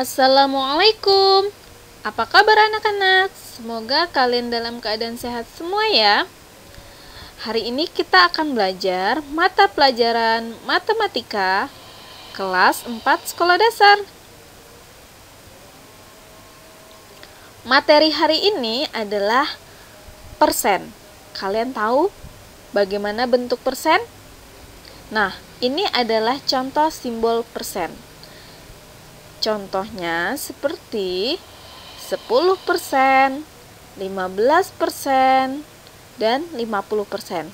Assalamualaikum. Apa kabar anak-anak? Semoga kalian dalam keadaan sehat semua ya. Hari ini kita akan belajar mata pelajaran matematika kelas 4 sekolah dasar. Materi hari ini adalah persen. Kalian tahu bagaimana bentuk persen? Nah, ini adalah contoh simbol persen. Contohnya seperti 10%, 15%, dan 50%.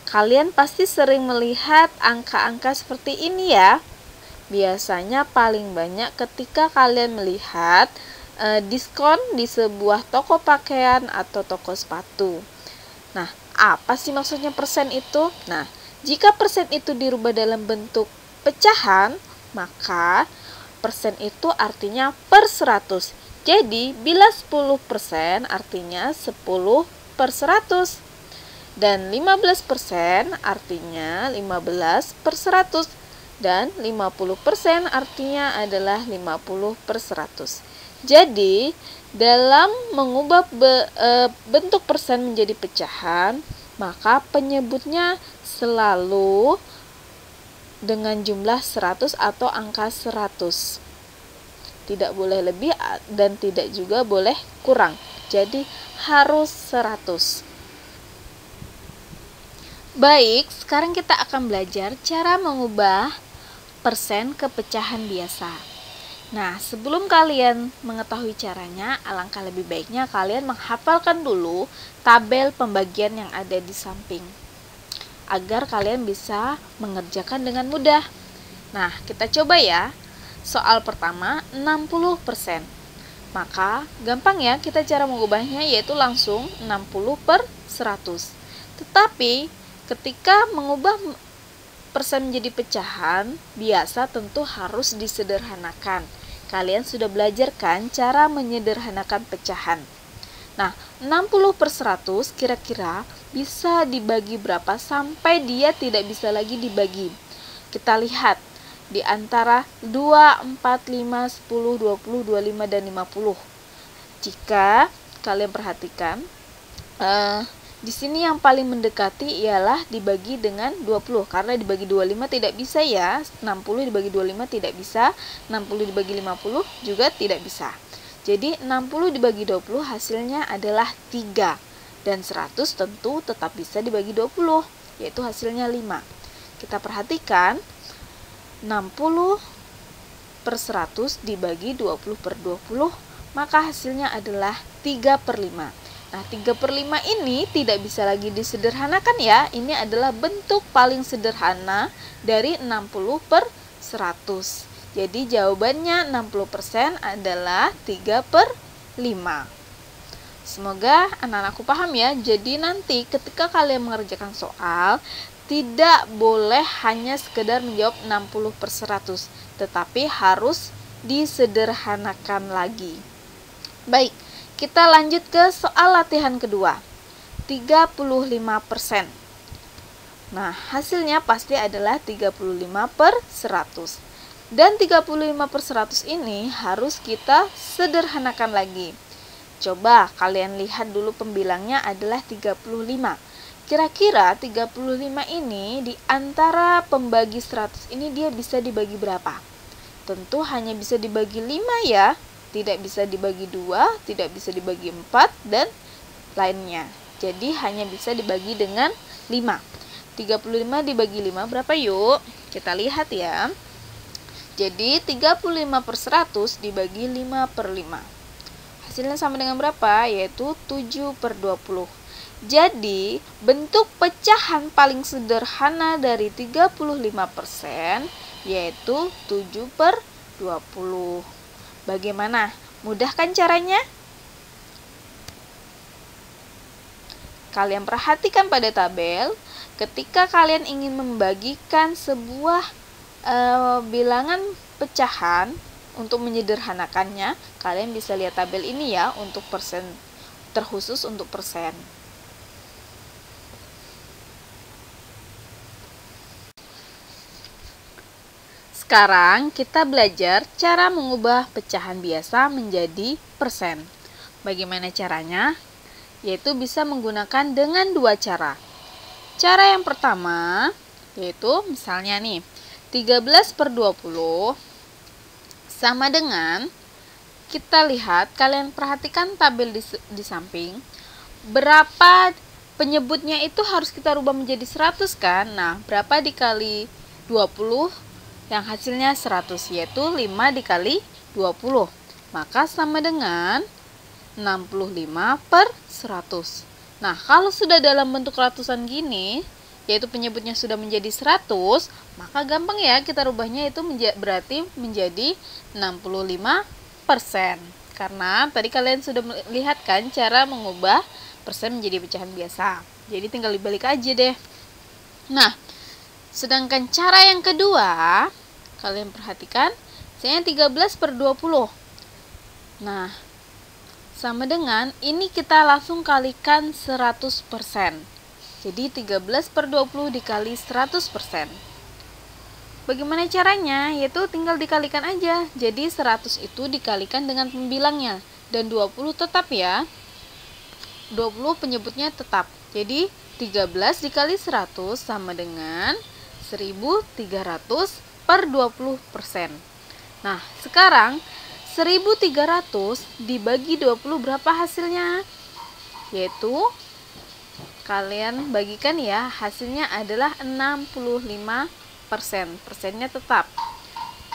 Kalian pasti sering melihat angka-angka seperti ini ya. Biasanya paling banyak ketika kalian melihat diskon di sebuah toko pakaian atau toko sepatu. Nah, apa sih maksudnya persen itu? Nah, jika persen itu dirubah dalam bentuk pecahan, maka persen itu artinya per 100. Jadi, bila 10% artinya 10 per 100. Dan 15% artinya 15 per 100. Dan 50% artinya adalah 50 per 100. Jadi, dalam mengubah bentuk persen menjadi pecahan, maka penyebutnya selalu dengan jumlah 100 atau angka 100. Tidak boleh lebih dan tidak juga boleh kurang. Jadi harus 100. Baik, sekarang kita akan belajar cara mengubah persen ke pecahan biasa. Nah, sebelum kalian mengetahui caranya, alangkah lebih baiknya kalian menghafalkan dulu tabel pembagian yang ada di samping, agar kalian bisa mengerjakan dengan mudah. Nah, kita coba ya. Soal pertama, 60%. Maka, gampang ya kita cara mengubahnya, yaitu langsung 60 per 100. Tetapi, ketika mengubah persen menjadi pecahan, biasa tentu harus disederhanakan. Kalian sudah belajar kan cara menyederhanakan pecahan. Nah, 60 per 100 kira-kira bisa dibagi berapa sampai dia tidak bisa lagi dibagi. Kita lihat di antara 2, 4, 5, 10, 20, 25, dan 50. Jika kalian perhatikan, di sini yang paling mendekati ialah dibagi dengan 20. Karena dibagi 25 tidak bisa ya. 60 dibagi 25 tidak bisa. 60 dibagi 50 juga tidak bisa. Jadi 60 dibagi 20 hasilnya adalah 3. Dan 100 tentu tetap bisa dibagi 20, yaitu hasilnya 5. Kita perhatikan, 60 per 100 dibagi 20 per 20, maka hasilnya adalah 3 per 5. Nah, 3 per 5 ini tidak bisa lagi disederhanakan ya. Ini adalah bentuk paling sederhana dari 60 per 100. Jadi jawabannya 60% adalah 3 per 5. Semoga anak-anakku paham ya. Jadi nanti ketika kalian mengerjakan soal, tidak boleh hanya sekedar menjawab 60 per 100, tetapi harus disederhanakan lagi. Baik, kita lanjut ke soal latihan kedua. 35%. Nah, hasilnya pasti adalah 35 per 100. Dan 35 per 100 ini harus kita sederhanakan lagi. Coba kalian lihat dulu pembilangnya adalah 35. Kira-kira 35 ini di antara pembagi 100 ini dia bisa dibagi berapa? Tentu hanya bisa dibagi 5 ya. Tidak bisa dibagi 2, tidak bisa dibagi 4, dan lainnya. Jadi hanya bisa dibagi dengan 5. 35 dibagi 5 berapa yuk? Kita lihat ya. Jadi 35 per 100 dibagi 5 per 5. Hasilnya sama dengan berapa? Yaitu 7 per 20. Jadi, bentuk pecahan paling sederhana dari 35% yaitu 7 per 20. Bagaimana? Mudah kan caranya? Kalian perhatikan pada tabel, ketika kalian ingin membagikan sebuah bilangan pecahan untuk menyederhanakannya, kalian bisa lihat tabel ini ya untuk persen, terkhusus untuk persen. Sekarang kita belajar cara mengubah pecahan biasa menjadi persen. Bagaimana caranya? Yaitu bisa menggunakan dengan dua cara. Cara yang pertama, yaitu misalnya nih, 13/20 sama dengan, kita lihat, kalian perhatikan tabel di samping, berapa penyebutnya itu harus kita rubah menjadi 100 kan? Nah, berapa dikali 20 yang hasilnya 100, yaitu 5 dikali 20. Maka sama dengan 65/100. Nah, kalau sudah dalam bentuk ratusan gini, yaitu penyebutnya sudah menjadi 100, maka gampang ya kita rubahnya itu berarti menjadi 65%. Karena tadi kalian sudah melihat kan cara mengubah persen menjadi pecahan biasa. Jadi tinggal dibalik aja deh. Nah, sedangkan cara yang kedua, kalian perhatikan, misalnya 13/20. Nah, sama dengan, ini kita langsung kalikan 100%. Jadi 13/20 dikali 100%. Bagaimana caranya? Yaitu tinggal dikalikan aja. Jadi 100 itu dikalikan dengan pembilangnya. Dan 20 tetap ya. 20 penyebutnya tetap. Jadi 13 dikali 100 sama dengan 1300/20%. Nah, sekarang 1300 dibagi 20 berapa hasilnya? Yaitu kalian bagikan ya, hasilnya adalah 65%. Persennya tetap.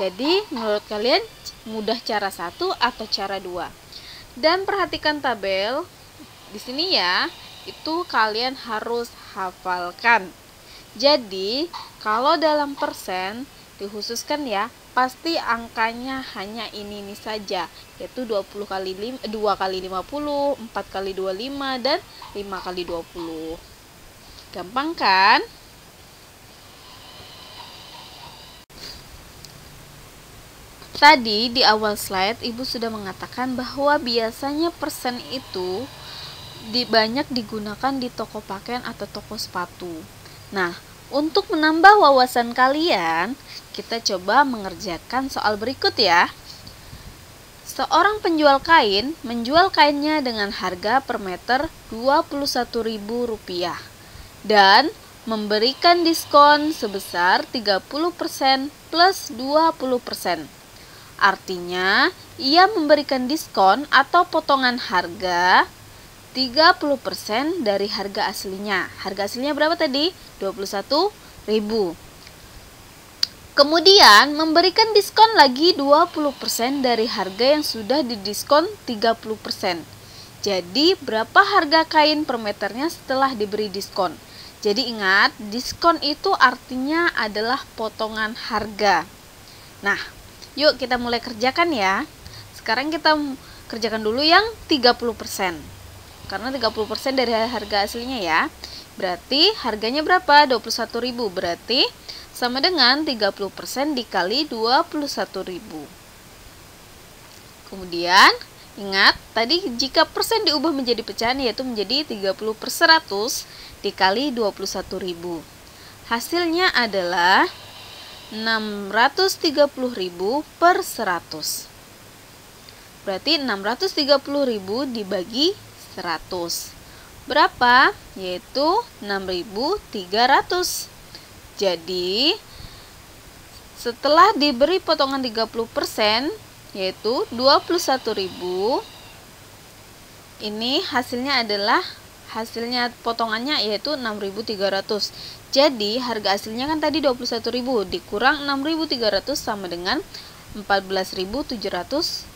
Jadi menurut kalian mudah cara 1 atau cara 2? Dan perhatikan tabel di sini ya, itu kalian harus hafalkan. Jadi kalau dalam persen dikhususkan ya, pasti angkanya hanya ini saja, yaitu 20 kali 5, 2 kali 50, 4 kali 25, dan 5 kali 20. Gampang kan? Tadi di awal slide Ibu sudah mengatakan bahwa biasanya persen itu banyak digunakan di toko pakaian atau toko sepatu. Nah, untuk menambah wawasan kalian, kita coba mengerjakan soal berikut ya. Seorang penjual kain menjual kainnya dengan harga per meter Rp21.000 dan memberikan diskon sebesar 30% plus 20%. Artinya, ia memberikan diskon atau potongan harga 30% dari harga aslinya. Harga aslinya berapa tadi? 21.000. Kemudian memberikan diskon lagi 20% dari harga yang sudah didiskon 30%. Jadi berapa harga kain per meternya setelah diberi diskon? Jadi ingat, diskon itu artinya adalah potongan harga. Nah, yuk kita mulai kerjakan ya. Sekarang kita kerjakan dulu yang 30%. Karena 30% dari harga aslinya ya. Berarti harganya berapa? 21.000. Berarti sama dengan 30% dikali 21.000. Kemudian ingat, tadi jika persen diubah menjadi pecahan, yaitu menjadi 30/100 dikali 21.000. Hasilnya adalah 630.000/100. Berarti 630.000 dibagi 100. Berapa? Yaitu 6.300. Jadi setelah diberi potongan 30%, yaitu 21.000, ini hasilnya adalah potongannya yaitu 6.300. Jadi harga aslinya kan tadi 21.000 dikurang 6.300 sama dengan Rp14.700.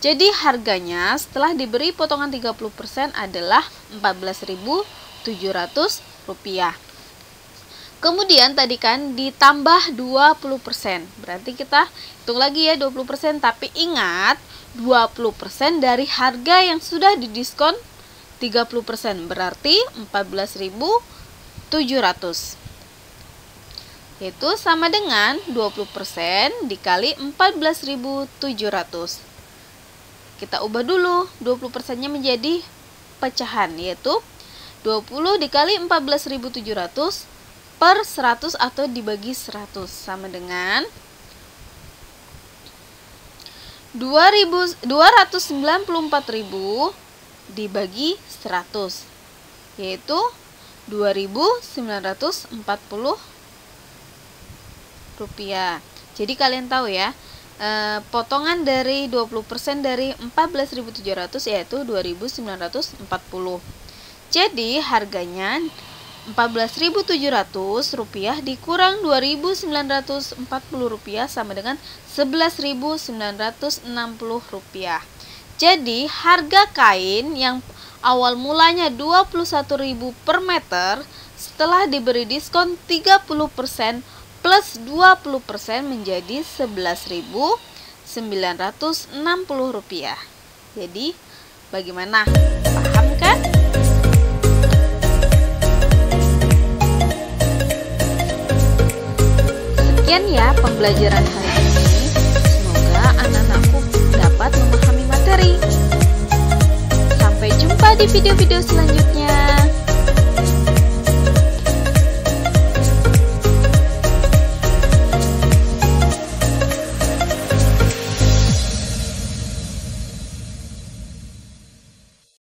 Jadi harganya setelah diberi potongan 30% adalah Rp14.700. Kemudian tadi kan ditambah 20%. Berarti kita hitung lagi ya 20%, tapi ingat 20% dari harga yang sudah didiskon 30%, berarti 14.700. Yaitu sama dengan 20% dikali 14.700. Kita ubah dulu 20%-nya menjadi pecahan, yaitu 20 dikali 14.700 per 100 atau dibagi 100 sama dengan 294.000 dibagi 100, yaitu 2.940 rupiah. Jadi kalian tahu ya, potongan dari 20% dari 14.700 yaitu 2.940. Jadi harganya 14.700 rupiah dikurang 2.940 rupiah sama dengan 11.960 rupiah. Jadi harga kain yang awal mulanya 21.000 per meter setelah diberi diskon 30% plus 20% menjadi 11.960 rupiah. Jadi bagaimana? Paham kan? Sekian ya pembelajaran hari